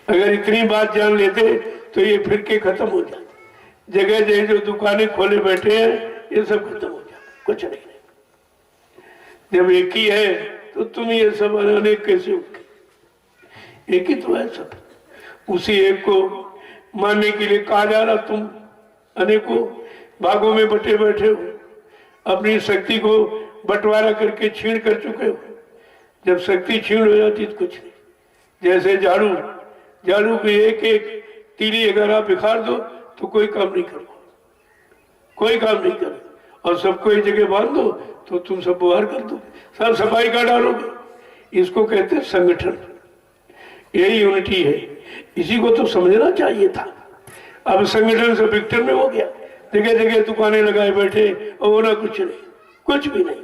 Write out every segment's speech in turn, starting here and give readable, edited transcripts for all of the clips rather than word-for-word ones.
अगर इतनी बात जान लेते तो ये फिरके खत्म हो जाते, जगह जगह जो दुकानें खोले बैठे हैं ये सब खत्म हो जाते, कुछ नहीं। जब एक ही है तो तुम ये सब अनेक कैसे होंगे? एक ही तो है सब, उसी एक को मानने के लिए कहा जा रहा, तुम अनेकों भागों में बटे बैठे हो, अपनी शक्ति को बंटवारा करके छीन कर चुके हो। जब शक्ति छीन हो जाती तो कुछ नहीं। जैसे झाड़ू की एक एक तीली अगर आप बिखार दो तो कोई काम नहीं करो, कोई काम नहीं करो, और सबको एक जगह बांध दो तो तुम सब बाहर कर दो, सब सफाई कर डालोगे। इसको कहते हैं संगठन, यही यूनिटी है। इसी को तो समझना चाहिए था। अब संगठन से विक्टर में हो गया, जगह जगह दुकानें लगाए बैठे और वो ना कुछ नहीं, कुछ भी नहीं।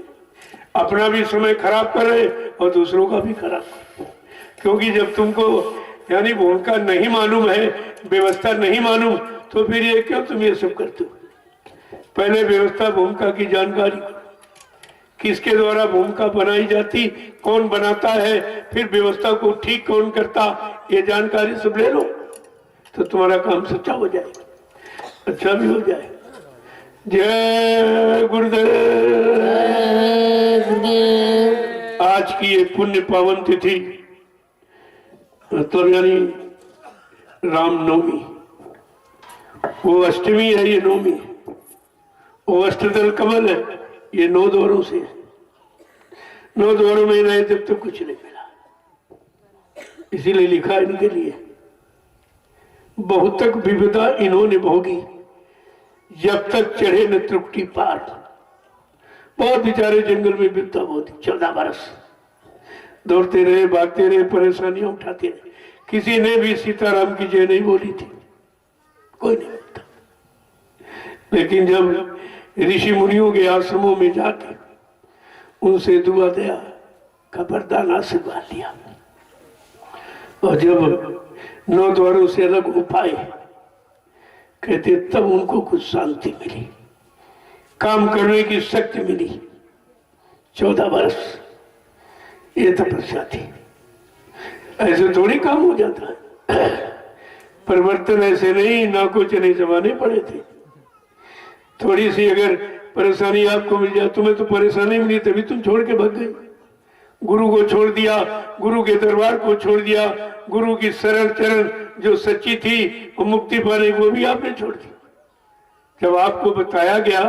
अपना भी समय खराब कर रहे और दूसरों का भी खराब कर रहे। क्योंकि जब तुमको यानी भूमिका नहीं मालूम है, व्यवस्था नहीं मालूम, तो फिर ये क्यों तुम ये सब करते हो? पहले व्यवस्था भूमिका की जानकारी, किसके द्वारा भूमिका बनाई जाती, कौन बनाता है, फिर व्यवस्था को ठीक कौन करता, ये जानकारी सब ले लो तो तुम्हारा काम सच्चा हो जाएगा, अच्छा भी हो जाए। जय गुरुदेव। आज की ये पुण्य पावन तिथि तो यानी रामनवमी, वो अष्टमी है, ये नवमी, वो अष्टदल कमल है, ये 9 द्वारों से। 9 द्वारों में रहे जब तक कुछ नहीं मिला, इसीलिए लिखा इनके लिए, बहुत तक विविधा इन्होंने भोगी, जब तक चढ़े न त्रुटि पार। बहुत बेचारे जंगल में विपदा बहुत, 14 बरस दौड़ते रहे, भागते रहे, परेशानियां उठाते रहे। किसी ने भी सीताराम की जय नहीं बोली थी, कोई नहीं बोलता। लेकिन जब ऋषि मुनियों के आश्रमों में जाकर उनसे दुआ दिया, खबरदार आशीर्वाद लिया, और जब 9 द्वारों से अलग हो पाए, कहते तब उनको कुछ शांति मिली, काम करने की शक्ति मिली। 14 बरस ये तपस्या थी। ऐसे थोड़ी काम हो जाता है, परिवर्तन ऐसे नहीं, ना कुछ नहीं जमाने पड़े थे। थोड़ी सी अगर परेशानी आपको मिल जाए, तुम्हें तो परेशानी मिली तभी तुम छोड़ के भाग गए, गुरु को छोड़ दिया, गुरु के दरबार को छोड़ दिया, गुरु की शरण चरण जो सच्ची थी वो मुक्ति पाने वो भी आपने छोड़ दी। जब आपको बताया गया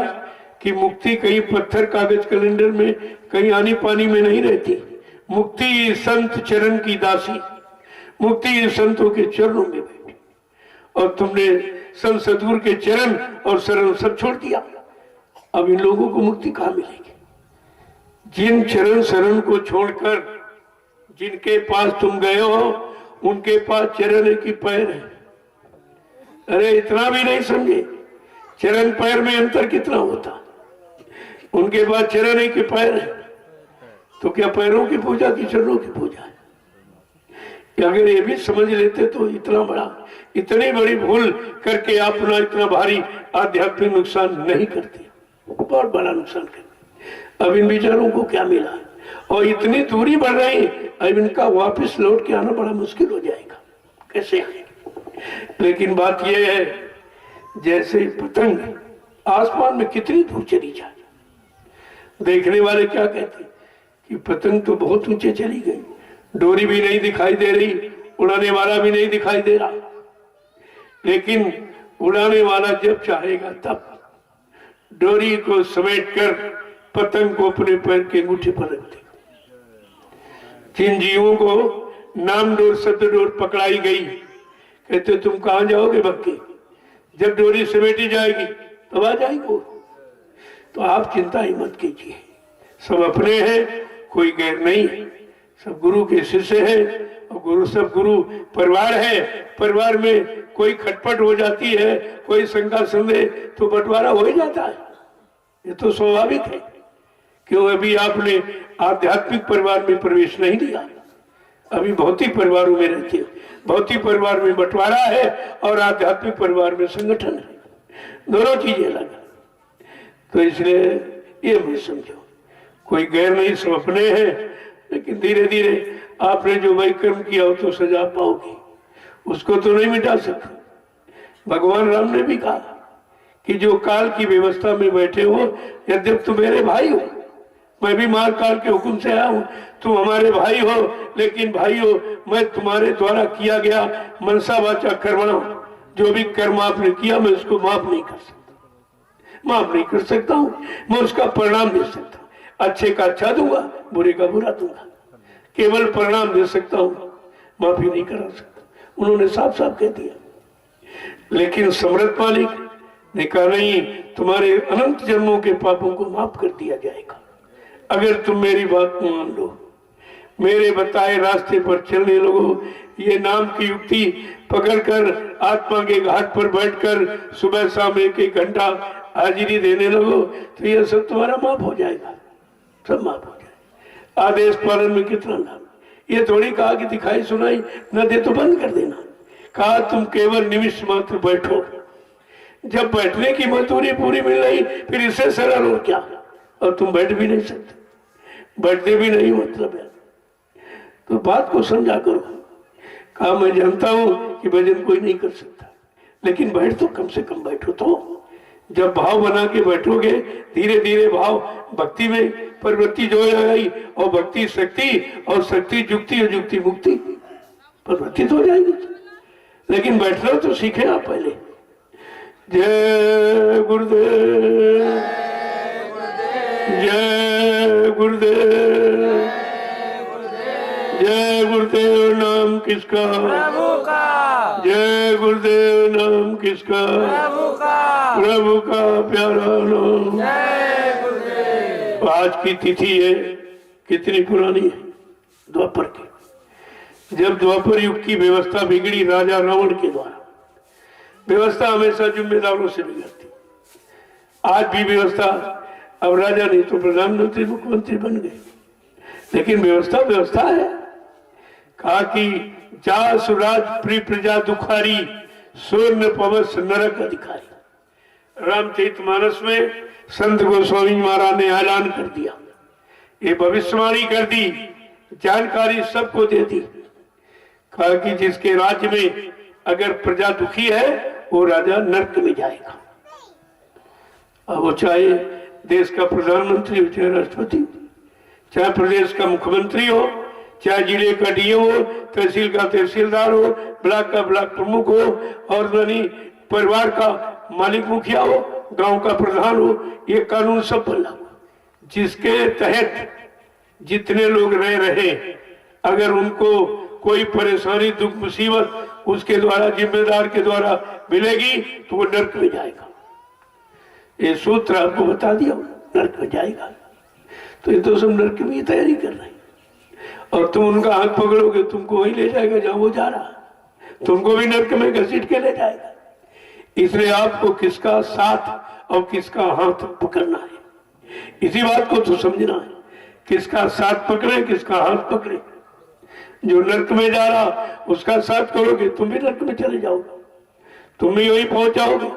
कि मुक्ति कहीं पत्थर कागज कैलेंडर में, कहीं आनी पानी में नहीं रहती, मुक्ति संत चरण की दासी, मुक्ति संतों के चरणों में बैठी, और तुमने संत सदगुरु के चरण और शरण सब छोड़ दिया। अब इन लोगों को मुक्ति कहाँ मिलेगी? जिन चरण शरण को छोड़कर जिनके पास तुम गए हो, उनके पास चरण है कि पैर है? अरे इतना भी नहीं समझे, चरण पैर में अंतर कितना होता। उनके पास चरण है कि पैर है? तो क्या पैरों की पूजा की चरणों की पूजा है? अगर ये भी समझ लेते तो इतनी बड़ी भूल करके अपना इतना भारी आध्यात्मिक नुकसान नहीं करते, बहुत बड़ा नुकसान करते। अब इन विचारों को क्या मिला, और इतनी दूरी बढ़ रही, अब इनका वापस लौट के आना बड़ा मुश्किल हो जाएगा, कैसे आएंगे? लेकिन बात यह है, जैसे पतंग आसमान में कितनी दूर चली जाए, देखने वाले क्या कहते कि पतंग तो बहुत ऊंचे चली गई, डोरी भी नहीं दिखाई दे रही, उड़ाने वाला भी नहीं दिखाई दे रहा। लेकिन उड़ाने वाला जब चाहेगा तब डोरी को समेटकर पतंग को अपने पैर के अंगूठे पर रख दे। जिन जीवों को नाम डोर शब्द डोर पकड़ाई गई, कहते तुम कहां जाओगे भक्ति, जब डोरी समेटी जाएगी तब आ जाएगी वो। तो आप चिंता ही मत कीजिए, सब अपने हैं, कोई गैर नहीं, सब गुरु के शिष्य हैं, और सब गुरु परिवार है। परिवार में कोई खटपट हो जाती है, कोई शंका संदेह, तो बंटवारा हो ही जाता है, ये तो स्वाभाविक है। क्यों अभी आपने आध्यात्मिक परिवार में प्रवेश नहीं दिया, अभी भौतिक परिवारों में रहते हैं। भौतिक परिवार में बंटवारा है और आध्यात्मिक परिवार में संगठन है, दोनों चीजें अलग है। तो इसलिए ये मत समझो, कोई गैर नहीं, सब अपने हैं। लेकिन धीरे धीरे आपने जो वही कर्म किया हो तो सजा पाओगे, उसको तो नहीं मिटा सकते। भगवान राम ने भी कहा कि जो काल की व्यवस्था में बैठे हो, यद्यप तुम मेरे भाई हो, मैं भी महाकाल के हुक्म से आया हूं, तुम हमारे भाई हो, लेकिन भाई हो, मैं तुम्हारे द्वारा किया गया मनसा वाचा कर्मणा, जो भी कर्म आपने किया मैं उसको माफ नहीं कर सकता, माफ नहीं कर सकता हूं, मैं उसका परिणाम दे सकता हूं। अच्छे का अच्छा दूंगा, बुरे का बुरा दूंगा, केवल परिणाम दे सकता हूं, माफी नहीं करा सकता। उन्होंने साफ साफ कह दिया। लेकिन समर्थ मालिक ने कहा नहीं, तुम्हारे अनंत जन्मों के पापों को माफ कर दिया जाएगा अगर तुम मेरी बात मान लो, मेरे बताए रास्ते पर चलने लगो। ये नाम की युक्ति पकड़कर आत्मा के घाट पर बैठकर सुबह शाम 1-1 घंटा हाजिरी देने लगो, तो ये सब तुम्हारा माफ हो जाएगा, सब माफ हो जाएगा। आदेश पालन में कितना लाभ। ये थोड़ी कहा कि दिखाई सुनाई न दे तो बंद कर देना, कहा तुम केवल निमिष मात्र बैठो। जब बैठने की मजदूरी पूरी मिल रही, फिर इससे सरल और क्या। और तुम बैठ भी नहीं सकते, बैठते भी नहीं, मतलब है। तो बात को समझा करो। कहा मैं जानता हूं कि भजन कोई नहीं कर सकता, लेकिन बैठ तो कम से कम बैठो। तो जब भाव बना के बैठोगे, धीरे धीरे भाव भक्ति में प्रवृत्ति जो हो जाएगी, और भक्ति शक्ति, और शक्ति युक्ति, और युक्ति मुक्ति, प्रवृत्ति तो हो जाएगी। लेकिन बैठना तो सीखे आप पहले। जय गुरुदेव, जय गुरुदेव, जय गुरुदेव। नाम किसका? प्रभु का। जय गुरुदेव। नाम किसका? प्रभु का। प्रभु का प्यारा नाम। जय गुरुदेव। आज की तिथि है, कितनी पुरानी है? द्वापर की। जब द्वापर युग की व्यवस्था बिगड़ी राजा रावण के द्वारा। व्यवस्था हमेशा जिम्मेदारों से बिगड़ती। आज भी व्यवस्था, अब राजा नहीं तो प्रधानमंत्री मुख्यमंत्री बन गए, लेकिन व्यवस्था व्यवस्था है। कहा कि जा सुराज प्रिय प्रजा दुखारी, स्वर्ण पवस नरक अधिकारी। रामचरितमानस में संत गोस्वामी महाराज ने ऐलान कर दिया, ये भविष्यवाणी कर दी, जानकारी सबको दे दी। कहा कि जिसके राज्य में अगर प्रजा दुखी है, वो राजा नरक में जाएगा। अब वो चाहे देश का प्रधानमंत्री हो, चाहे राष्ट्रपति, चाहे प्रदेश का मुख्यमंत्री हो, चाहे जिले का डीएम हो, तहसील का तहसीलदार हो, ब्लॉक का ब्लॉक प्रमुख हो, और यानी परिवार का मालिक मुखिया हो, गांव का प्रधान हो, ये कानून सब पर लागू। जिसके तहत जितने लोग रह रहे, अगर उनको कोई परेशानी दुख मुसीबत उसके द्वारा, जिम्मेदार के द्वारा मिलेगी, तो वो नरक में जाएगा। ये सूत्र आपको बता दिया, नरक में जाएगा। तो ये तो सब नरक में तैयारी कर रहे हैं, और तुम उनका हाथ पकड़ोगे, तुमको वही ले जाएगा जहां वो जा रहा, तुमको भी नरक में घसीट के ले जाएगा। इसलिए आपको किसका साथ और किसका हाथ पकड़ना है, इसी बात को तो समझना है। किसका साथ पकड़े, किसका हाथ पकड़े। जो नरक में जा रहा उसका साथ करोगे, तुम भी नरक में चले जाओगे, तुम भी वही पहुंच जाओगे।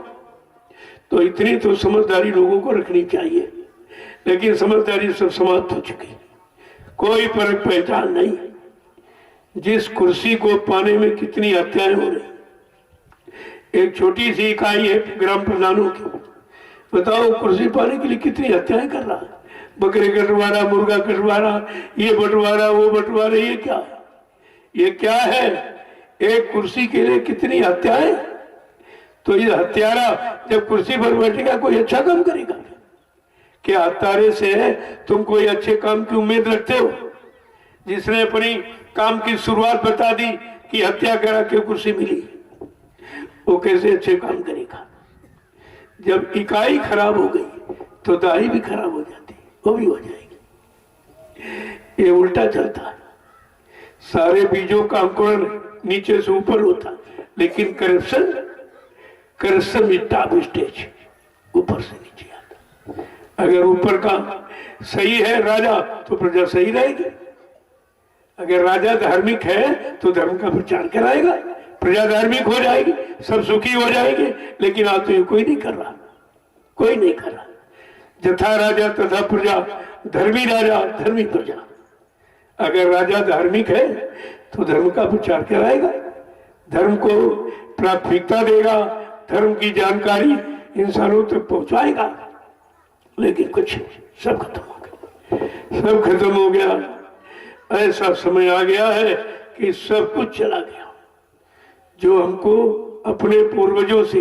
तो इतनी तो समझदारी लोगों को रखनी चाहिए, लेकिन समझदारी सब समाप्त हो चुकी, कोई फर्क पहचान नहीं। जिस कुर्सी को पाने में कितनी हत्याएं हो रही। एक छोटी सी इकाई है ग्राम प्रधानों की, बताओ कुर्सी पाने के लिए कितनी हत्याएं कर रहा है। बकरे कटवारा, मुर्गा कटवारा, ये बंटवारा, वो बंटवारा, ये क्या, ये क्या है? एक कुर्सी के लिए कितनी हत्याएं। तो ये हत्यारा जब कुर्सी पर बैठेगा, कोई अच्छा काम करेगा क्या? हत्यारे से तुम कोई अच्छे काम की उम्मीद रखते हो? जिसने अपनी काम की शुरुआत बता दी कि हत्या करा के कुर्सी मिली, वो कैसे अच्छे काम करेगा? जब इकाई खराब हो गई तो दाई भी खराब हो जाती, वो भी हो जाएगी। ये उल्टा चलता है। सारे बीजों का अंकुरण नीचे से ऊपर होता, लेकिन करप्शन इज टॉप स्टेज, ऊपर से नीचे आता। अगर ऊपर का सही है राजा, तो प्रजा सही रहेगी। अगर राजा धार्मिक है तो धर्म का प्रचार कराएगा, प्रजा धार्मिक हो जाएगी, सब सुखी हो जाएंगे। लेकिन आज तो ये कोई नहीं कर रहा, कोई नहीं कर रहा। जथा राजा तथा प्रजा, धर्मी राजा धर्मी प्रजा। अगर राजा धार्मिक है तो धर्म का प्रचार कराएगा, धर्म को प्राथमिकता देगा, धर्म की जानकारी इंसानों तक पहुंचाएगा। लेकिन कुछ सब खत्म हो गया, सब खत्म हो गया। ऐसा समय आ गया है कि सब कुछ चला गया। जो हमको अपने पूर्वजों से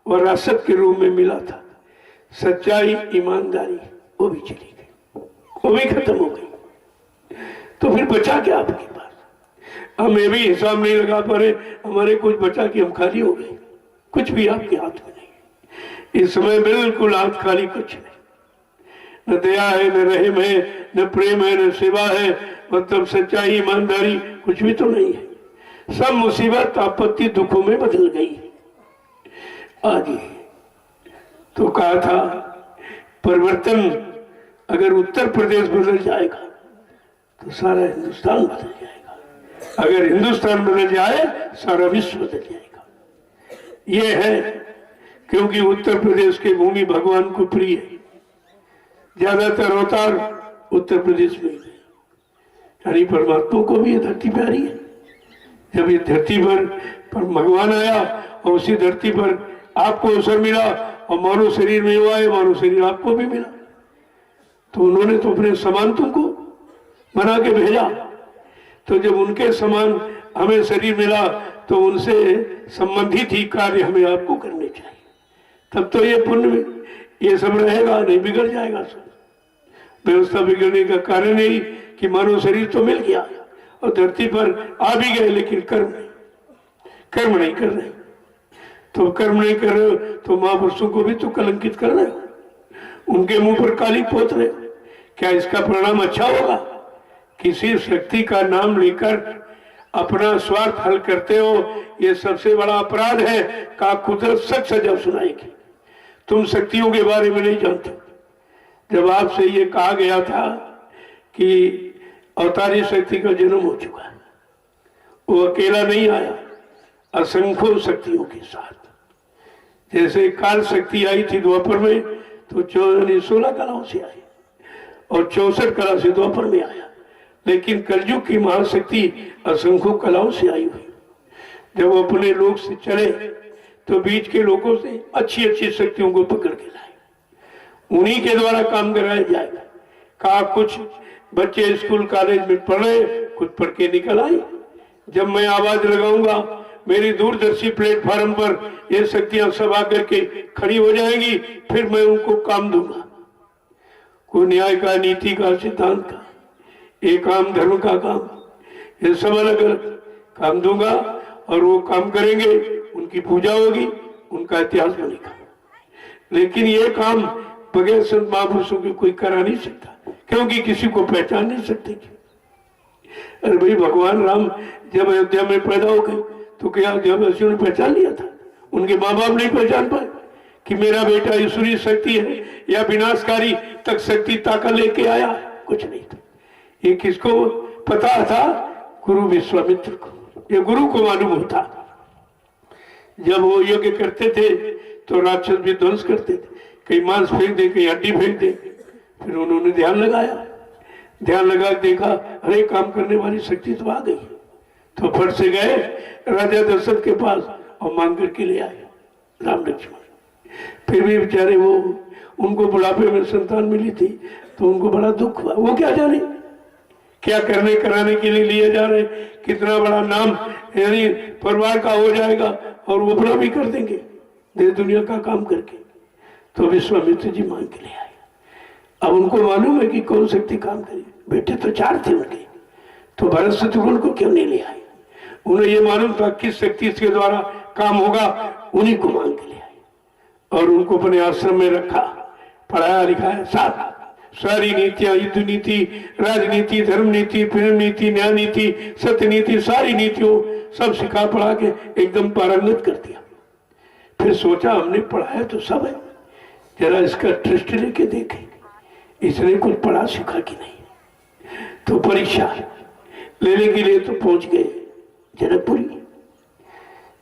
विरासत के रूप में मिला था, सच्चाई, ईमानदारी, वो भी चली गई, वो भी खत्म हो गई। तो फिर बचा क्या आपके पास? हम ये भी हिसाब नहीं लगा पा रहे हमारे कुछ बचा कि हम खाली हो गए। कुछ भी आपके हाथ में नहीं। इस समय बिल्कुल हाथ खाली, कुछ नहीं। न दया है, न रहम है, न प्रेम है, न सेवा है, मतलब सच्चाई, ईमानदारी कुछ भी तो नहीं है। सब मुसीबत, आपत्ति, दुखों में बदल गई। आगे तो कहा था परिवर्तन अगर उत्तर प्रदेश बदल जाएगा तो सारा हिंदुस्तान बदल जाएगा। अगर हिंदुस्तान बदल जाए सारा विश्व बदल जाएगा। ये है क्योंकि उत्तर प्रदेश की भूमि भगवान को प्रिय है। ज्यादातर अवतार उत्तर प्रदेश में है। यानी परमात्मा को भी ये धरती प्यारी है। जब ये धरती पर भगवान आया और उसी धरती पर आपको अवसर मिला और मानव शरीर में हुआ है, मानव शरीर आपको भी मिला, तो उन्होंने तो अपने समान तुमको बना के भेजा। तो जब उनके समान हमें शरीर मिला तो उनसे संबंधित ही कार्य हमें आपको करने चाहिए। तब तो ये पुण्य में ये सब रहेगा, नहीं बिगड़ जाएगा। सब व्यवस्था बिगड़ने का कारण यही कि मानव शरीर तो मिल गया और धरती पर आ भी गए, लेकिन कर्म नहीं कर रहे। तो कर्म नहीं कर रहे हो तो महापुरुषों को भी तो कलंकित कर रहे हो, उनके मुंह पर काली पोत रहे हो। क्या इसका परिणाम अच्छा होगा? किसी शक्ति का नाम लेकर अपना स्वार्थ हल करते हो, ये सबसे बड़ा अपराध है। का कुदरत सख्त सजा सुनाएगी। तुम शक्तियों के बारे में नहीं जानते। जब आपसे ये कहा गया था कि अवतारी शक्ति का जन्म हो चुका है, वो अकेला नहीं आया, असंख्यों शक्तियों के साथ। जैसे काल शक्ति आई थी द्वापर में तो 16 कलाओं से आई और 64 कला से द्वापर में आया। लेकिन कलयुग की महाशक्ति असंख्यों कलाओं से आई हुई। जब वो अपने लोग से चले तो बीच के लोगों से अच्छी अच्छी शक्तियों को पकड़ के लाए, उन्हीं के द्वारा काम कराया जाएगा। कहा कुछ बच्चे स्कूल कॉलेज में पढ़े, खुद पढ़ के निकल आए। जब मैं आवाज लगाऊंगा मेरी दूरदर्शी प्लेटफार्म पर ये शक्तियां सब आकर के खड़ी हो जाएंगी, फिर मैं उनको काम दूंगा। कोई न्याय का, नीति का, सिद्धांत का, एक काम धर्म का काम, ये सब अलग अलग काम दूंगा और वो काम करेंगे, उनकी पूजा होगी, उनका इतिहास बनेगा। लेकिन ये काम बगैर संत महापुरुषों के कोई करा नहीं सकता, क्योंकि किसी को पहचान नहीं सकते। अरे भाई, भगवान राम जब अयोध्या में पैदा हो गए तो क्या अयोध्यावासियों ने पहचान लिया था? उनके माँ बाप नहीं पहचान पाए कि मेरा बेटा ईश्वरीय शक्ति है या विनाशकारी तक शक्ति ताकत लेके आया? कुछ नहीं था। ये किसको पता था? गुरु विश्वामित्र को। ये गुरु को मालूम होता। जब वो यज्ञ करते थे तो राक्षस भी ध्वंस करते थे, कहीं मांस फेंक दे, कहीं हड्डी फेंक दे। फिर उन्होंने ध्यान लगाया, ध्यान लगा देखा अरे काम करने वाली शक्ति तो आ गई। तो फट से गए राजा दशरथ के पास और मांग करके ले आए राम लक्ष्मण। फिर भी बेचारे वो, उनको बुढ़ापे में संतान मिली थी तो उनको बड़ा दुख हुआ। वो क्या जाने क्या करने कराने के लिए लिए जा रहे, कितना बड़ा नाम यानी परिवार का हो जाएगा और वो बड़ा भी कर देंगे देश दुनिया का काम करके। तो विश्वामित्र जी मांग के ले आए। अब उनको मालूम है कि कौन शक्ति काम करे। बेटे तो 4 थे उनके, तो भरत शत्रुघ्न को क्यों नहीं ले आए? उन्हें ये मालूम था किस शक्ति के द्वारा काम होगा, उन्हीं को मांग के ले आए और उनको अपने आश्रम में रखा, पढ़ाया लिखाया। सारी नीतियां, युद्ध नीति, राजनीति, धर्म नीति, प्रेम नीति, न्याय नीति, सत्य नीति, सारी नीतियों सब सिखा पढ़ा के एकदम पारंगत कर दिया। फिर सोचा हमने पढ़ाया तो सब है, जरा इसका दृष्टि लेके देखें इसने कुछ पढ़ा सीखा कि नहीं। तो परीक्षा लेने के लिए तो पहुंच गए जनकपुरी,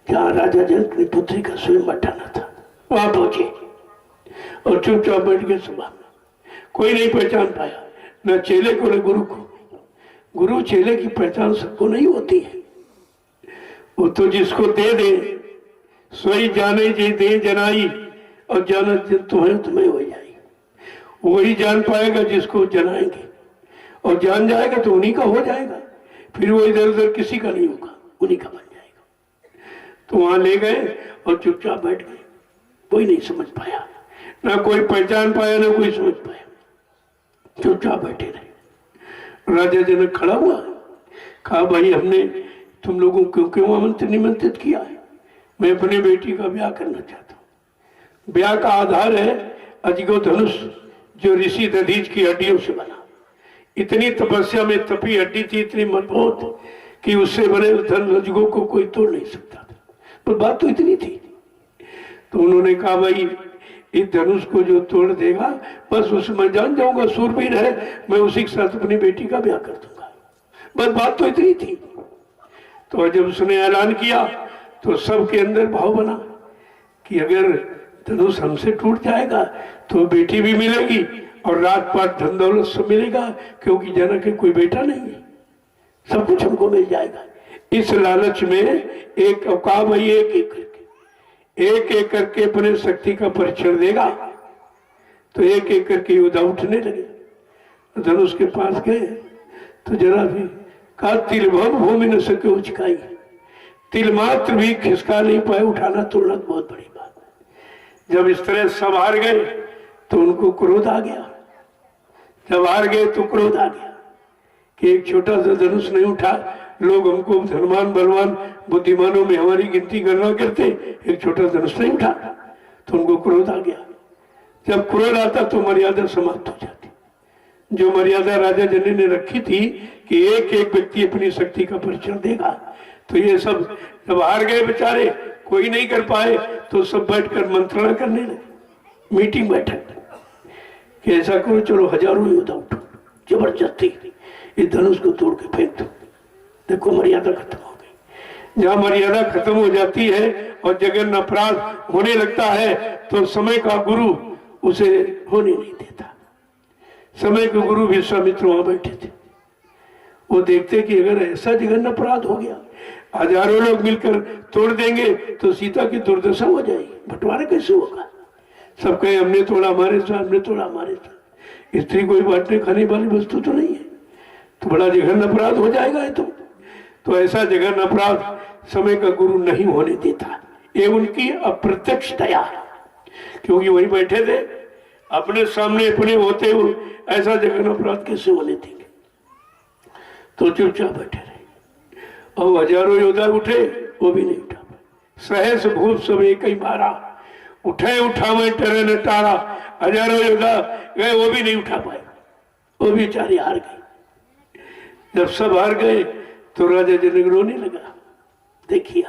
जहां राजा जनक ने पुत्री का स्वयं बैठाना था। वहां पहुंचे और चुपचाप बैठ गए सभा में। कोई नहीं पहचान पाया, न चेले को न गुरु को। गुरु चेले की पहचान सबको नहीं होती है। वो तो जिसको दे दे सोई जाने जे दे जनाई, और जानत तुम्हें तुम्हें हो जाए। वही जान पाएगा जिसको जनाएंगे, और जान जाएगा तो उन्हीं का हो जाएगा। फिर वो इधर उधर किसी का नहीं होगा, उन्हीं का बन जाएगा। तो वहां ले गए और चुपचाप बैठ गए। कोई नहीं समझ पाया, ना कोई पहचान पाया, ना कोई समझ पाया, चुपचाप बैठे रहे। राजा जनक खड़ा हुआ, कहा भाई हमने तुम लोगों को क्यों निमंत्रित किया है? मैं अपने बेटी का ब्याह करना चाहता हूँ। ब्याह का आधार है अजगो धनुष, जो ऋषि दधीच की हड्डियों से बना। इतनी तपस्या में तपी हड्डी थी, इतनी मजबूत कि उससे बने अजगो को कोई तोड़ नहीं सकता था। पर बात तो इतनी थी। तो उन्होंने कहा भाई इस धनुष को जो तोड़ देगा बस उसमें जान जाऊंगा, सूरवीर है, मैं उसी के साथ अपनी बेटी का ब्याह कर दूंगा। बस बात तो इतनी थी। तो जब उसने ऐलान किया तो सबके अंदर भाव बना कि अगर धनुष हमसे टूट जाएगा तो बेटी भी मिलेगी और रात पात धन दौलत सब मिलेगा, क्योंकि जनक के कोई बेटा नहीं है, सब कुछ हमको मिल जाएगा। इस लालच में एक अवकाश भाई एक एक करके अपने शक्ति का परीक्षण देगा। तो एक एक करके योद्धा उठने लगे। धनुष के पास गए तो जरा भी कहा तिल भूमि न सके उचकाई, तिल मात्र भी खिसका नहीं पाए। उठाना तोड़ना बहुत बड़ी बात है। जब इस तरह सब हार गए तो उनको क्रोध आ गया। जब हार गए तो क्रोध आ गया कि एक छोटा सा धनुष नहीं उठा, लोग हमको धनवान बलवान बुद्धिमानों में हमारी गिनती करना करते, एक छोटा धनुष नहीं उठा। तो उनको क्रोध आ गया। जब क्रोध आता तो मर्यादा समाप्त हो जाती। जो मर्यादा राजा जनक ने रखी थी कि एक एक व्यक्ति अपनी शक्ति का परिचय देगा, तो ये सब जब हार गए बेचारे, कोई नहीं कर पाए, तो सब बैठकर मंत्रणा करने लगे, मीटिंग बैठक कि ऐसा करो, चलो हजारों योद्धा उठो, जबरदस्ती इस धनुष को तोड़ के फेंक दो। देखो मर्यादा खत्म हो गई। जहाँ मर्यादा खत्म हो जाती है और जघन्य अपराध होने लगता है तो समय का गुरु उसे होने नहीं देता। समय के गुरु विश्वामित्र वहां बैठे थे। वो देखते कि अगर ऐसा जघन्य अपराध हो गया, हजारों लोग मिलकर तोड़ देंगे तो सीता की दुर्दशा हो जाएगी, बंटवारा कैसे होगा? सब कहे हमने तोड़ा हमारे साथ, हमने तोड़ा हमारे साथ। स्त्री कोई बांटने खाने वाली वस्तु तो नहीं है, तो बड़ा जघन्य अपराध हो जाएगा ये तो ऐसा जघन्य अपराध समय का गुरु नहीं होने देता। ये उनकी अप्रत्यक्ष दया, क्योंकि वही बैठे थे अपने सामने, अपने होते हुए ऐसा जघन्य अपराध कैसे होने देंगे? तो चुपचाप बैठे रहे। और हजारों योद्धा उठे, वो भी नहीं उठा पाए। सहस भूप सब एक ही मारा, उठे उठावे टरे न टारा। हजारों योद्धा गए, वो भी नहीं उठा पाए, वो बेचारे हार गए। जब सब हार गए तो राजा जनक रोने लगा। देखिए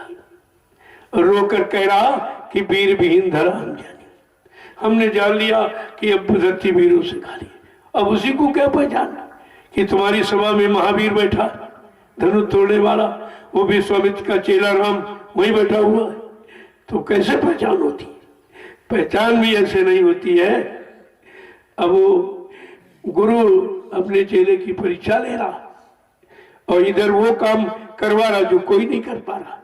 रोकर कह रहा कि वीर विहीन धरा हम जाने, हमने जान लिया कि अब धरती वीरों से खाली। अब उसी को क्या पहचान कि तुम्हारी सभा में महावीर बैठा, धनुष तोड़ने वाला, वो विश्वामित्र का चेला राम वही बैठा हुआ है, तो कैसे पहचान होती? पहचान भी ऐसे नहीं होती है। अब वो गुरु अपने चेले की परीक्षा ले रहा और इधर वो काम करवा रहा जो कोई नहीं कर पा रहा।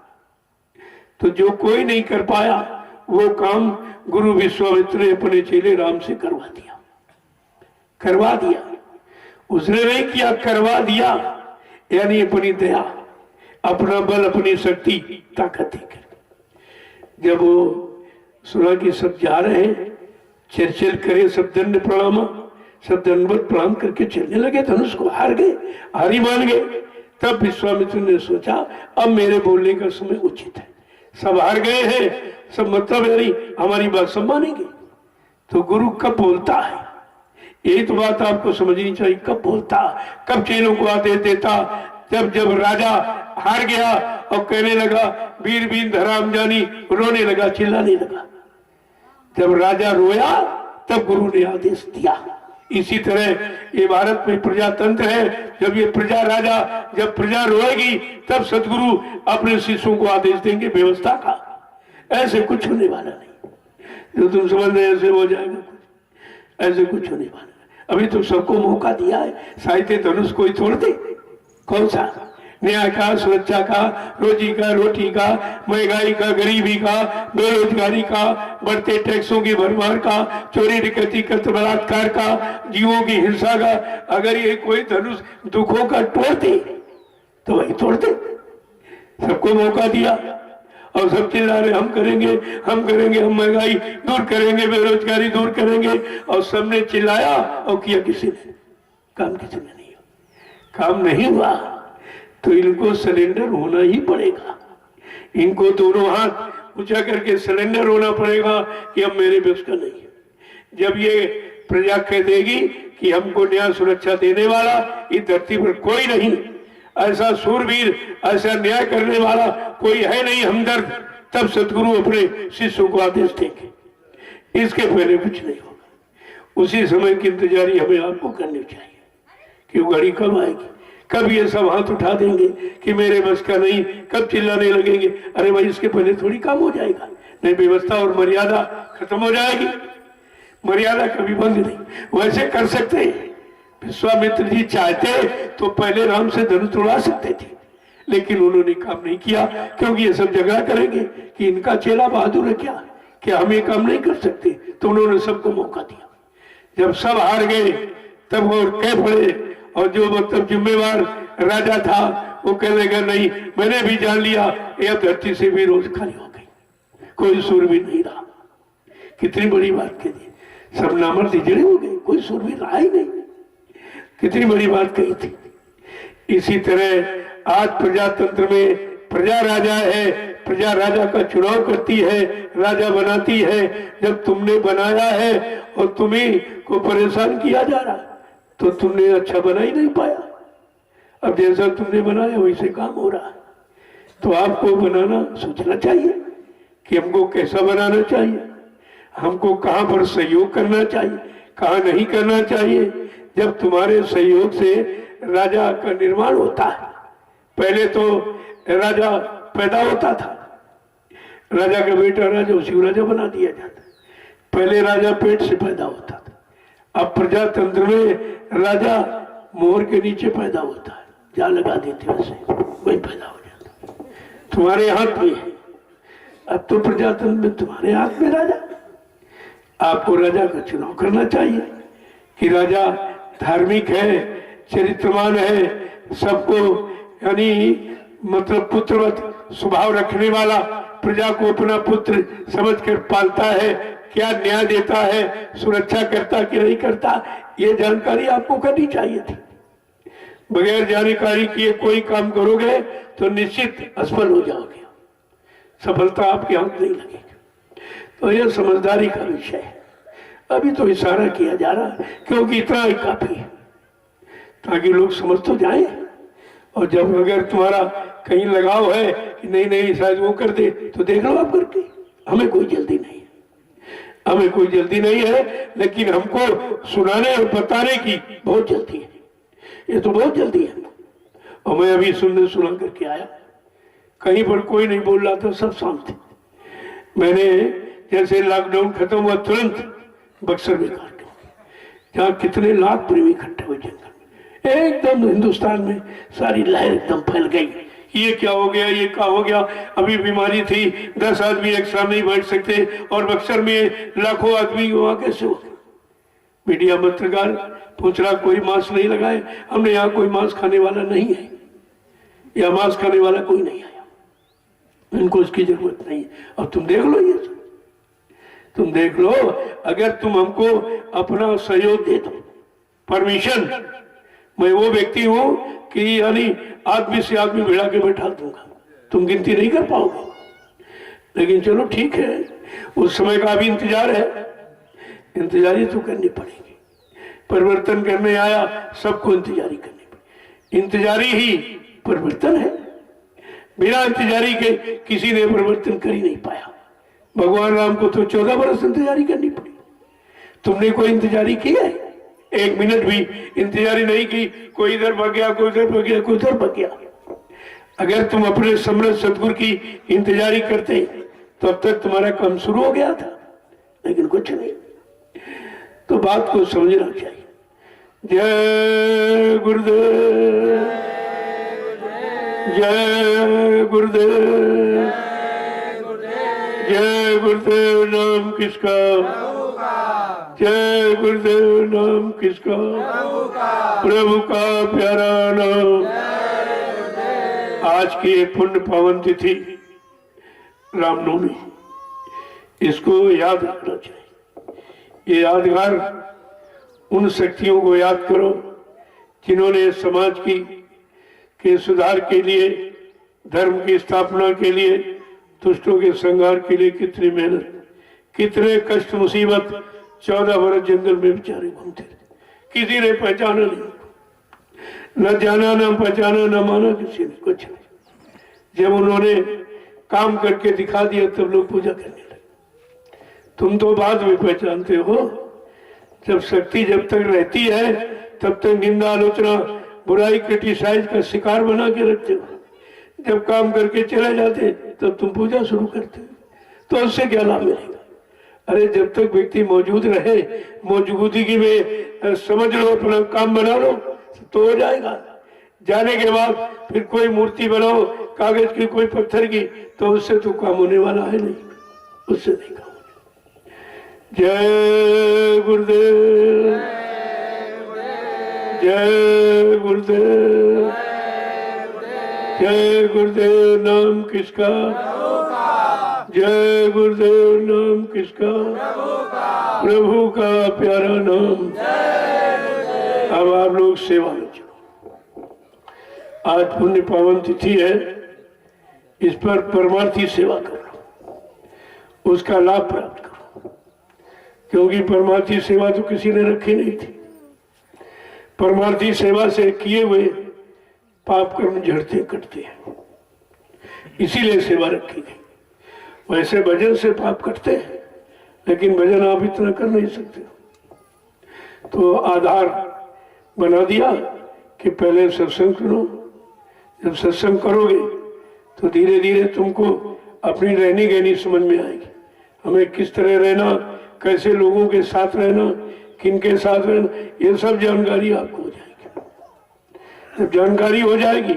तो जो कोई नहीं कर पाया वो काम गुरु विश्वामित्र ने अपने चेले राम से करवा दिया। उसने नहीं किया, करवा दिया, यानी अपनी दया, अपना बल, अपनी शक्ति, ताकत देकर। जब वो सुना कि सब जा रहे हैं, चल करे, सब दंड प्रणाम, सब दंडवत प्रणाम करके चलने लगे, धनुष को हार गए, हारी मान गए। तब विश्वामित्र ने सोचा अब मेरे बोलने का समय उचित है। सब हार गए हैं, सब मतलब है नहीं, हमारी बात सब मानेंगे। तो गुरु कब बोलता है, यही तो बात आपको समझनी चाहिए। कब बोलता, कब चेलों को आदेश देता? जब राजा हार गया और कहने लगा वीर वीर धराम जानी, रोने लगा, चिल्लाने लगा। जब राजा रोया तब गुरु ने आदेश दिया। इसी तरह ये भारत में प्रजातंत्र है। जब ये प्रजा राजा, जब प्रजा रोएगी तब सदगुरु अपने शिष्यों को आदेश देंगे व्यवस्था का। ऐसे कुछ होने वाला नहीं जो तुम समझ रहे ऐसे हो जाएगा, ऐसे कुछ होने वाला। अभी तो सबको मौका दिया है, साहित्य धनुष कोई तोड़ दे, कौन सा न्याय का, सुरक्षा का, रोजी का, रोटी का, महंगाई का, गरीबी का, बेरोजगारी का, बढ़ते टैक्सों की भरमार का, चोरी डकैती कत्ल बलात्कार का, जीवों की हिंसा का, अगर ये कोई धनुष दुखों का तोड़ते तो वही तोड़ते। सबको मौका दिया और सब चिल्ला रहे हम करेंगे, हम करेंगे, हम महंगाई दूर करेंगे, बेरोजगारी दूर करेंगे, और सबने चिल्लाया और किया किसी ने? काम किसी ने नहीं हुआ। काम नहीं हुआ तो इनको सरेंडर होना ही पड़ेगा। इनको दोनों हाथ ऊंचा करके सरेंडर होना पड़ेगा कि अब मेरे बस का नहीं है। जब ये प्रजा कह देगी कि हमको न्याय सुरक्षा देने वाला इस धरती पर कोई नहीं, ऐसा सूरवीर, ऐसा न्याय करने वाला कोई है नहीं हमदर्द, तब सदगुरु अपने शिष्यों को आदेश देंगे। इसके पहले कुछ नहीं होगा। उसी समय की इंतजारी हमें आपको करनी चाहिए कि वो घड़ी कब आएगी, कब ये सब हाथ उठा देंगे कि मेरे बस का नहीं, कब चिल्लाने लगेंगे। अरे भाई इसके पहले थोड़ी काम हो जाएगा, नहीं व्यवस्था और मर्यादा खत्म हो जाएगी। मर्यादा कभी बंद नहीं। वैसे कर सकते हैं, विश्वामित्र जी चाहते तो पहले राम से धनुष तोड़ा सकते थे, लेकिन उन्होंने काम नहीं किया, क्योंकि ये सब झगड़ा करेंगे कि इनका चेला बहादुर है क्या हम ये काम नहीं कर सकते। तो उन्होंने सबको मौका दिया। जब सब हार गए तब वो कह पड़े, और जो मतलब जिम्मेवार राजा था वो कह लगा नहीं, मैंने भी जान लिया ये अब धरती से भी रोज खाली हो गई, कोई सूरवीर नहीं रहा। कितनी बड़ी बात कह दी, सब नामर्द हिजड़े हो गए, कोई सूरवीर रहा ही नहीं। कितनी बड़ी बात कही थी। इसी तरह आज प्रजातंत्र में प्रजा राजा है, प्रजा राजा का चुनाव करती है, राजा बनाती है। जब तुमने बनाया है और तुम्ही को परेशान किया जा रहा तो तुमने अच्छा बना ही नहीं पाया। अब जैसा तुमने बनाया वैसे काम हो रहा है, तो आपको बनाना सोचना चाहिए कि हमको कैसा बनाना चाहिए, हमको कहाँ पर सहयोग करना चाहिए, कहाँ नहीं करना चाहिए। जब तुम्हारे सहयोग से राजा का निर्माण होता है, पहले तो राजा पैदा होता था, राजा का बेटा राजा, उसी को राजा बना दिया जाता। पहले राजा पेट से पैदा होता था, अब प्रजातंत्र में राजा मोहर के नीचे पैदा होता है, जा लगा देते वैसे वही पैदा हो जाता। तुम्हारे हाथ में है, अब तो प्रजातंत्र में तुम्हारे हाथ में राजा। आपको राजा का चुनाव करना चाहिए कि राजा धार्मिक है, चरित्रवान है, सबको यानी मतलब पुत्रवत स्वभाव रखने वाला, प्रजा को अपना पुत्र समझकर पालता है, क्या न्याय देता है, सुरक्षा करता कि नहीं करता, ये जानकारी आपको करनी चाहिए थी। बगैर जानकारी किए कोई काम करोगे तो निश्चित असफल हो जाओगे, सफलता आपके हाथ नहीं लगेगी। तो यह समझदारी का विषय है। अभी तो इशारा किया जा रहा है, क्योंकि इतना ही काफी है ताकि लोग समझ तो जाए। और जब अगर तुम्हारा कहीं लगाव है कि नहीं नहीं शायद वो कर दे, तो देख लो आप करके। हमें कोई जल्दी नहीं है, हमें कोई जल्दी नहीं है, लेकिन हमको सुनाने और बताने की बहुत जल्दी है। ये तो बहुत जल्दी है। और मैं अभी सुना करके आया, कहीं पर कोई नहीं बोल रहा था, सब शांत थे। मैंने जैसे लॉकडाउन खत्म हुआ तुरंत बक्सर में काट, जहाँ कितने लाख प्रेमी इकट्ठे हुए जंगल में, एकदम हिंदुस्तान में सारी लहर एकदम फैल गई। ये क्या हो गया, ये क्या हो गया, अभी बीमारी थी, 10 आदमी एक साथ नहीं बैठ सकते, और बक्सर में लाखों आदमी वहां कैसे हो। मीडिया पत्रकार पूछ रहा कोई मांस नहीं लगाए, हमने यहाँ कोई मांस खाने वाला नहीं है, या मांस खाने वाला कोई नहीं आया, इनको इसकी जरूरत नहीं है। अब तुम देख लो, ये तुम देख लो, अगर तुम हमको अपना सहयोग दे दो, परमिशन, मैं वो व्यक्ति हूं कि यानी आदमी से आदमी भिड़ा के बैठा दूंगा, तुम गिनती नहीं कर पाओगे। लेकिन चलो ठीक है, उस समय का अभी इंतजार है, इंतजारी तो करनी पड़ेगी। परिवर्तन करने आया, सबको इंतजारी करनी पड़ेगी। इंतजारी ही परिवर्तन है, बिना इंतजारी के किसी ने परिवर्तन कर ही नहीं पाया। भगवान राम को तो 14 बरस इंतजारी करनी पड़ी। तुमने कोई इंतजारी की है? एक मिनट भी इंतजारी नहीं की, कोई इधर भाग गया, कोई उधर भाग गया, कोई उधर भाग गया। अगर तुम अपने समृद्ध सदगुरु की इंतजारी करते तो अब तक तुम्हारा काम शुरू हो गया था, लेकिन कुछ नहीं। तो बात को समझना चाहिए। जय गुरुदेव। जय गुरुदेव, जय गुरुदेव नाम किसका, जय गुरुदेव नाम किसका, प्रभु का प्यारा नाम। आज की एक पुण्य पावन तिथि रामनवमी, इसको याद रखना चाहिए। ये यादगार उन शक्तियों को याद करो जिन्होंने समाज के सुधार के लिए, धर्म की स्थापना के लिए, दुष्टों के संहार के लिए कितनी मेहनत, कितने कष्ट मुसीबत 14 वर्ष जंगल में बेचारे घूमते थे। किसी ने पहचाना नहीं, न जाना न पहचाना न माना किसी ने, कुछ नहीं। जब उन्होंने काम करके दिखा दिया तब लोग पूजा करने लगे। तुम तो बाद में पहचानते हो, जब शक्ति जब तक रहती है तब तक निंदा आलोचना बुराई क्रिटिसाइज का शिकार बना के रखते हो। जब काम करके चले जाते तब तुम पूजा शुरू करते हो, तो उससे क्या लाभ मिलेगा? अरे जब तक व्यक्ति मौजूद रहे, मौजूदगी में समझ लो, अपना काम बना लो तो हो जाएगा। जाने के बाद फिर कोई मूर्ति बनाओ कागज की, कोई पत्थर की, तो उससे तो काम होने वाला है नहीं, उससे नहीं काम होने। जय गुरुदेव, जय गुरुदेव, जय गुरुदेव नाम किसका, जय गुरुदेव नाम किसका, प्रभु का प्यारा नाम। अब आप लोग सेवा में चलो। आज पुण्य पावन तिथि है, इस पर परमार्थी सेवा करो, उसका लाभ प्राप्त करो, क्योंकि परमार्थी सेवा तो किसी ने रखी नहीं थी। परमार्थी सेवा से किए हुए पाप कर्म झड़ते कटते हैं, इसीलिए सेवा रखी गई। वैसे भजन से पाप कटते हैं, लेकिन भजन आप इतना कर नहीं सकते। तो आधार बना दिया कि पहले सत्संग सुनो, जब सत्संग करोगे तो धीरे धीरे तुमको अपनी रहनी गहनी समझ में आएगी। हमें किस तरह रहना, कैसे लोगों के साथ रहना, किन के साथ रहना, ये सब जानकारी आपको हो जाएगी। जब जानकारी हो जाएगी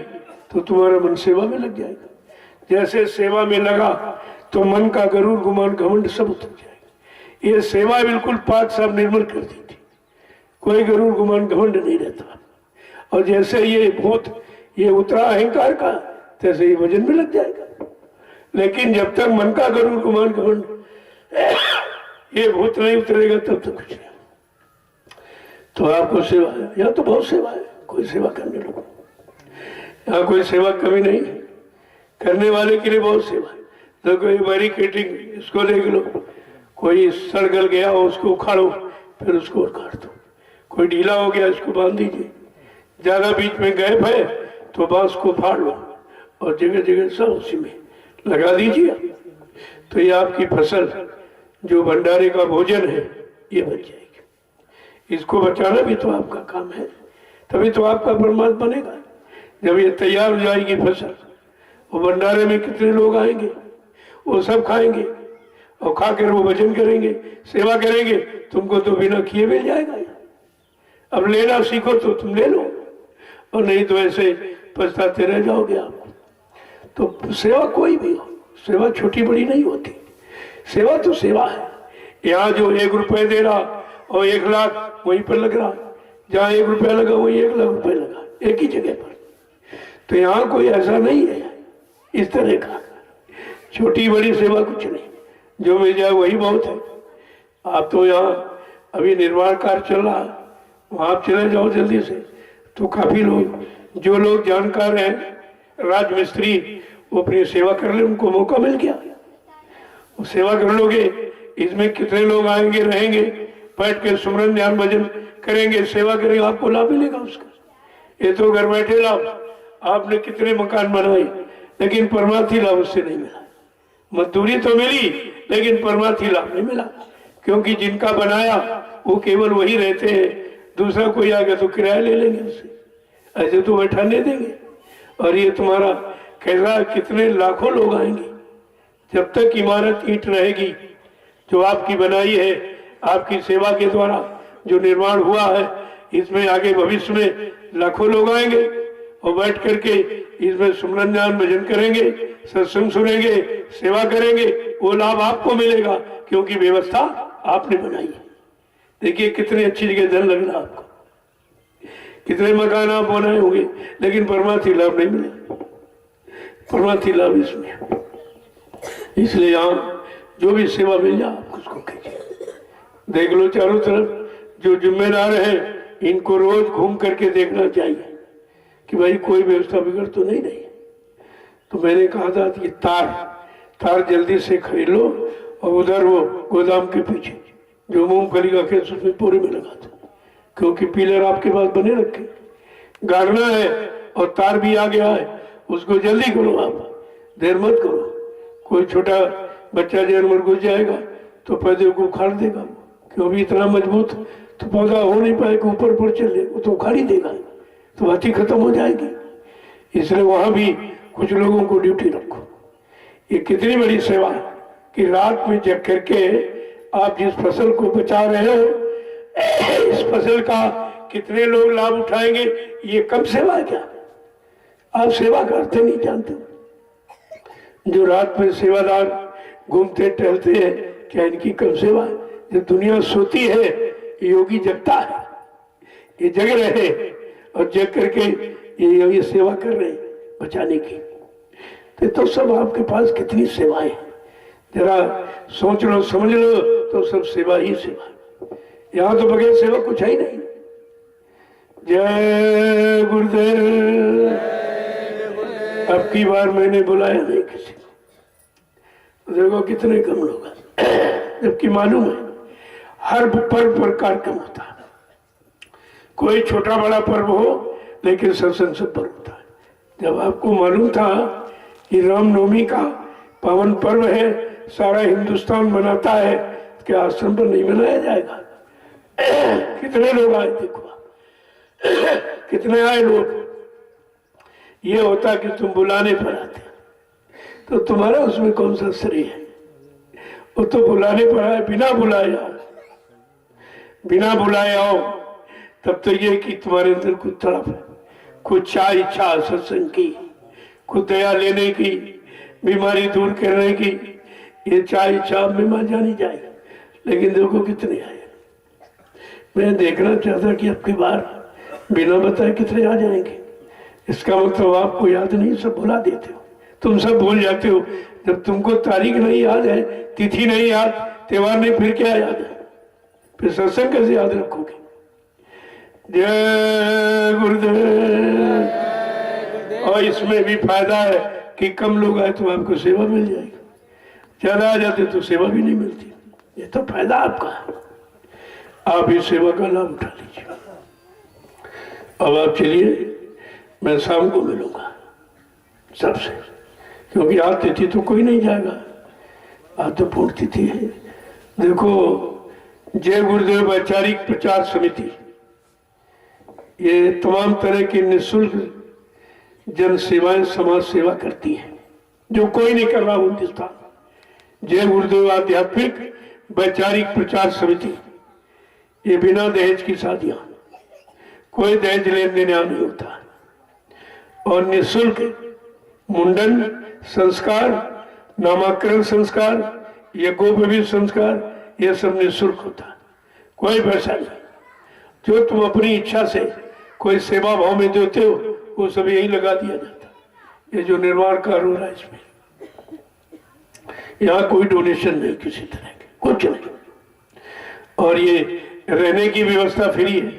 तो तुम्हारा मन सेवा में लग जाएगा। जैसे सेवा में लगा तो मन का गरूर गुमान घमंड सब उतर जाएगा। ये सेवा बिल्कुल पाक साफ निर्मल कर दी थी, कोई गरूर गुमान घमंड नहीं रहता। और जैसे ये भूत ये उतरा अहंकार का, तैसे ये वजन में लग जाएगा। लेकिन जब तक मन का गरूर गुमान घमंड ये भूत नहीं उतरेगा तब तक कुछ नहीं। तो आपको सेवा है, यहाँ तो बहुत सेवा है, कोई सेवा करने लगो। यहाँ कोई सेवा कमी नहीं, करने वाले के लिए बहुत सेवा है। तो कोई बैरिकेडिंग, इसको देख लो, कोई सड़ गल गया हो उसको उखाड़ो, फिर उसको उखाड़ दो। कोई ढीला हो गया इसको बांध दीजिए, ज्यादा बीच में गैप है तो बांस को फाड़ लो और जगह जगह सब उसी में लगा दीजिए। तो ये आपकी फसल जो भंडारे का भोजन है ये बच जाएगी। इसको बचाना भी तो आपका काम है, तभी तो आपका परमात्मा बनेगा। जब ये तैयार हो जाएगी फसल, वो भंडारे में कितने लोग आएंगे, वो सब खाएंगे और खाकर वो भजन करेंगे, सेवा करेंगे। तुमको तो बिना किए मिल जाएगा। अब लेना सीखो तो तुम ले लो, और नहीं तो ऐसे पछताते रह जाओगे आप। तो सेवा कोई भी हो, सेवा छोटी बड़ी नहीं होती, सेवा तो सेवा है। यहाँ जो 1 रुपए दे रहा और 1 लाख वहीं पर लग रहा, जहाँ 1 रुपया लगा वहीं 1 लाख रुपए लगा, एक ही जगह पर। तो यहाँ कोई ऐसा नहीं है इस तरह का, छोटी बड़ी सेवा कुछ नहीं, जो मिल जाए वही बहुत है। आप तो यहाँ अभी निर्माण कार्य चल रहा है, वहाँ आप चले जाओ जल्दी से, तो काफी लोग, जो लोग जानकार हैं, राजमिस्त्री, वो अपनी सेवा कर ले, उनको मौका मिल गया, वो सेवा कर लोगे। इसमें कितने लोग आएंगे, रहेंगे, बैठ के सुमरन ध्यान भजन करेंगे, सेवा करेंगे, आपको लाभ मिलेगा उसका। ये तो घर बैठे लाभ, आपने कितने मकान बनाए, लेकिन परमार्थी लाभ उससे नहीं मिला। मजदूरी तो मिली लेकिन परमार्थी लाभ नहीं मिला, क्योंकि जिनका बनाया वो केवल वही रहते हैं, दूसरा कोई आ गया तो किराया ले लेंगे उससे, ऐसे तो बैठाने देंगे। और ये तुम्हारा कैसा, कितने लाखों लोग आएंगे। जब तक इमारत ईंट रहेगी जो आपकी बनाई है, आपकी सेवा के द्वारा जो निर्माण हुआ है, इसमें आगे भविष्य में लाखों लोग आएंगे और बैठ करके इसमें सुमरन ध्यान भजन करेंगे, सत्संग सुनेंगे, सेवा करेंगे, वो लाभ आपको मिलेगा क्योंकि व्यवस्था आपने बनाई है। देखिए कितनी अच्छी जगह धन लगना आपको, कितने मकान आप बनाए होंगे, लेकिन परमार्थी लाभ नहीं मिला, परमार्थी लाभ इसमें। इसलिए आप जो भी सेवा मिल जाए आप उसको कीजिए। देख लो चारों तरफ जो जिम्मेदार हैं इनको रोज घूम करके देखना चाहिए कि भाई कोई व्यवस्था बिगड़ तो नहीं रही। तो मैंने कहा था कि तार जल्दी से खरीद लो और उधर वो गोदाम के पीछे जो मूंगफली का खेत उसमें पूरे में लगा दो, क्योंकि पिलर आपके पास बने रखे, गाड़ना है और तार भी आ गया है, उसको जल्दी करो, आप देर मत करो। कोई छोटा बच्चा जानवर घुस जाएगा तो पौधे को उखाड़ देगा, क्योंकि इतना मजबूत तो पौधा हो नहीं पाएगा, ऊपर पर चले वो तो उखाड़ ही देगा, तो बात ही खत्म हो जाएगी। इसलिए वहां भी कुछ लोगों को ड्यूटी रखो। ये कितनी बड़ी सेवा कि रात में जग करके आप जिस फसल को बचा रहे हो, इस फसल का कितने लोग लाभ उठाएंगे, ये कम सेवा है क्या? आप सेवा करते नहीं जानते। जो रात में सेवादार घूमते टहलते हैं, क्या इनकी कम सेवा है? जब दुनिया सोती है योगी जगता है, ये जग रहे और जग करके ये सेवा कर रहे हैं बचाने की। तो सब आपके पास कितनी सेवाएं, जरा सोच लो समझ लो, तो सब सेवा ही सेवा। यहाँ तो बगैर सेवा कुछ है ही नहीं। जय गुरुदेव। अब की बार मैंने बुलाया नहीं किसी को, देखो कितने कम लोग हैं, जबकि मालूम है हर पर्व पर कार्यक्रम होता है। कोई छोटा बड़ा पर्व हो लेकिन सत्संग सब पर्व होता है। जब आपको मालूम था कि रामनवमी का पावन पर्व है, सारा हिंदुस्तान मनाता है, क्या आश्रम पर नहीं मनाया जाएगा? कितने लोग आए देखो, कितने आए लोग। ये होता कि तुम बुलाने पर आते तो तुम्हारा उसमें कौन सा श्रेय है? वो तो बुलाने पर आए, बिना बुलाए आओ, तब तो ये कि तुम्हारे अंदर कुछ तड़प है, कुछ चाह इच्छा सत्संग की, कुछ दया लेने की, बीमारी दूर करने की, ये चाह इच्छा में मान जानी जाए। लेकिन देखो कितने आए। मैं देखना चाहता कि अब की बार बिना बताए कितने आ जाएंगे। इसका मतलब आपको याद नहीं, सब भुला देते हो, तुम सब भूल जाते हो। जब तुमको तारीख नहीं याद है, तिथि नहीं याद, त्योहार नहीं, फिर क्या याद है? फिर सत्संग कैसे याद रखोगे? जय गुरुदेव। और इसमें भी फायदा है कि कम लोग आए तो आपको सेवा मिल जाएगी, ज्यादा आ जाते तो सेवा भी नहीं मिलती। ये तो फायदा आपका है, आप इस सेवा का लाभ उठा लीजिए। अब आप चलिए, मैं शाम को मिलूंगा सबसे, क्योंकि आज तिथि तो कोई नहीं जाएगा, आज तो पूर्ण तिथि है। देखो, जय गुरुदेव वैचारिक प्रचार समिति ये तमाम तरह की निःशुल्क जन सेवाएं, समाज सेवा करती है, जो कोई नहीं कर रहा हिंदुस्तान। जय गुरुदेव आध्यात्मिक वैचारिक प्रचार समिति, ये बिना दहेज की शादियां, कोई दहेज लेन देने नहीं होता, और निःशुल्क मुंडन संस्कार, नामाकरण संस्कार, यज्ञोपवीत संस्कार, यह सब निःशुल्क होता है, कोई पैसा नहीं। जो तुम अपनी इच्छा से कोई सेवा भाव में देते हो वो सब यही लगा दिया जाता है। ये जो निर्माण कार्य हो रहा है इसमें, यहाँ कोई डोनेशन नहीं किसी तरह के, कुछ नहीं। और ये रहने की व्यवस्था फ्री है,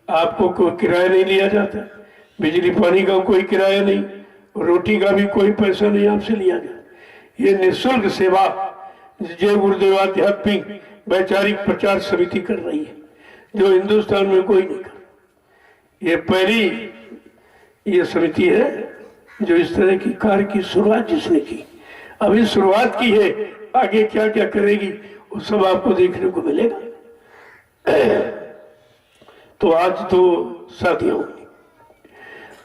आपको कोई किराया नहीं लिया जाता, बिजली पानी का कोई किराया नहीं, रोटी का भी कोई पैसा नहीं आपसे लिया जाता। ये निःशुल्क सेवा जय गुरुदेव आध्यात्मिक वैचारिक प्रचार समिति कर रही है, जो हिंदुस्तान में कोई नहीं कर। ये पहली ये समिति है जो इस तरह की कार्य की शुरुआत जिसने की, अभी शुरुआत की है, आगे क्या क्या करेगी वो सब आपको देखने को मिलेगा। तो आज तो शादियां होंगी,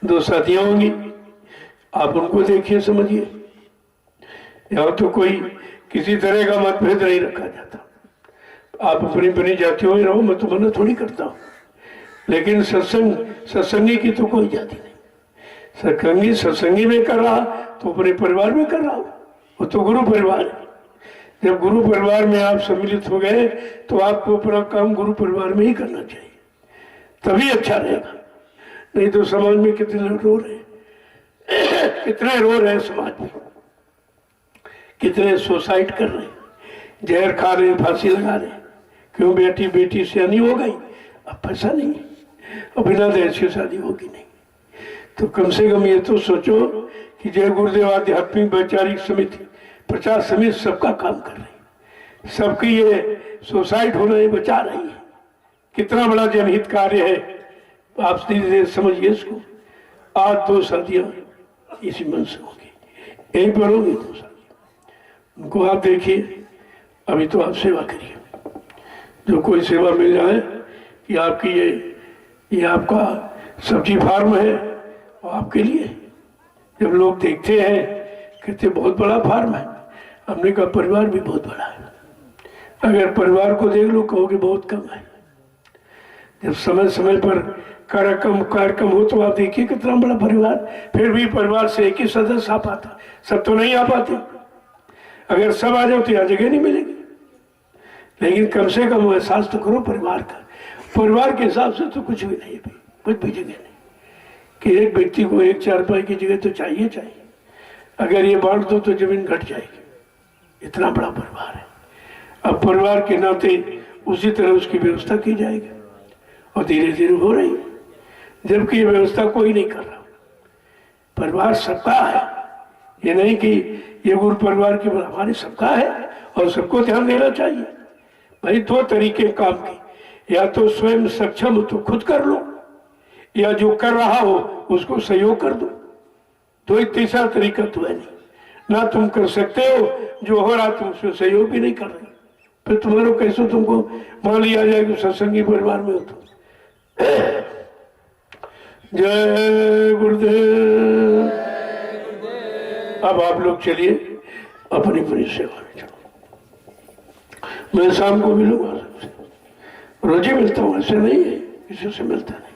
2 शादियां होंगी, आप उनको देखिए समझिए। यहाँ तो कोई किसी तरह का मतभेद नहीं रखा जाता, आप अपनी अपनी जातियों में रहो, मैं तो मना थोड़ी करता हूँ, लेकिन सत्संगी की तो कोई जाति नहीं। सत्संगी में कर रहा तो अपने परिवार में कर रहा हूं, वो तो गुरु परिवार है। जब गुरु परिवार में आप सम्मिलित हो गए तो आपको अपना काम गुरु परिवार में ही करना चाहिए, तभी अच्छा रहेगा। नहीं तो समाज में कितने लोग रो रहे कितने रो रहे हैं समाज में, कितने सुसाइड कर रहे, जहर खा रहे, फांसी लगा रहे। क्यों? बेटी सियानी हो गई, अब पैसा नहीं, अब बिना दहेज की शादी होगी नहीं। तो कम से कम ये तो सोचो कि जय गुरुदेव आध्यात्मिक वैचारिक समिति, प्रचार समिति सबका काम कर रही है, सबकी ये सुसाइड होने ही बचा रही है। कितना बड़ा जनहित कार्य है, आप धीरे धीरे समझिए इसको। आज 2 शादियां इसी मन से होगी, यहीं पर होगी 2 शादियां। उनको आप देखिए, अभी तो आप सेवा करिए, जो कोई सेवा मिल जाए कि आपकी ये आपका सब्जी फार्म है और आपके लिए। जब लोग देखते हैं कहते बहुत बड़ा फार्म है, हमने कहा परिवार भी बहुत बड़ा है। अगर परिवार को देख लो कहोगे बहुत कम है। जब समय समय पर कार्यक्रम हो तो आप देखिए कितना बड़ा परिवार। फिर भी परिवार से एक ही सदस्य आ पाता, सब तो नहीं आ पाते। अगर सब आ जाओ तो यहाँ जगह नहीं मिलेगी। लेकिन कम से कम एहसास तो करो परिवार का। परिवार के हिसाब से तो कुछ भी नहीं है, कुछ भी जगह नहीं कि एक व्यक्ति को 1 चारपाई की जगह तो चाहिए। अगर ये बांट दो तो जमीन घट जाएगी, इतना बड़ा परिवार है। अब परिवार के नाते उसी तरह उसकी व्यवस्था की जाएगी और धीरे धीरे हो रही है, जबकि ये व्यवस्था कोई नहीं कर रहा। परिवार सबका है, ये नहीं कि ये गुरु परिवार की, हमारे सबका है और सबको ध्यान देना चाहिए। भाई 2 तरीके काम के, या तो स्वयं सक्षम हो तो खुद कर लो, या जो कर रहा हो उसको सहयोग कर दो। तो एक तीसरा तरीका तो है नहीं, ना तुम कर सकते हो, जो हो रहा तुम उसमें सहयोग भी नहीं कर रहे, फिर तुम्हारे कैसे तुमको मान लिया जाए कि सत्संगी परिवार में हो तो। जय गुरुदेव। अब आप लोग चलिए अपनी अपनी सेवा में चलो। मैं शाम को मिलूंगा, रोज ही मिलता हूँ, ऐसे नहीं है किसी से मिलता नहीं।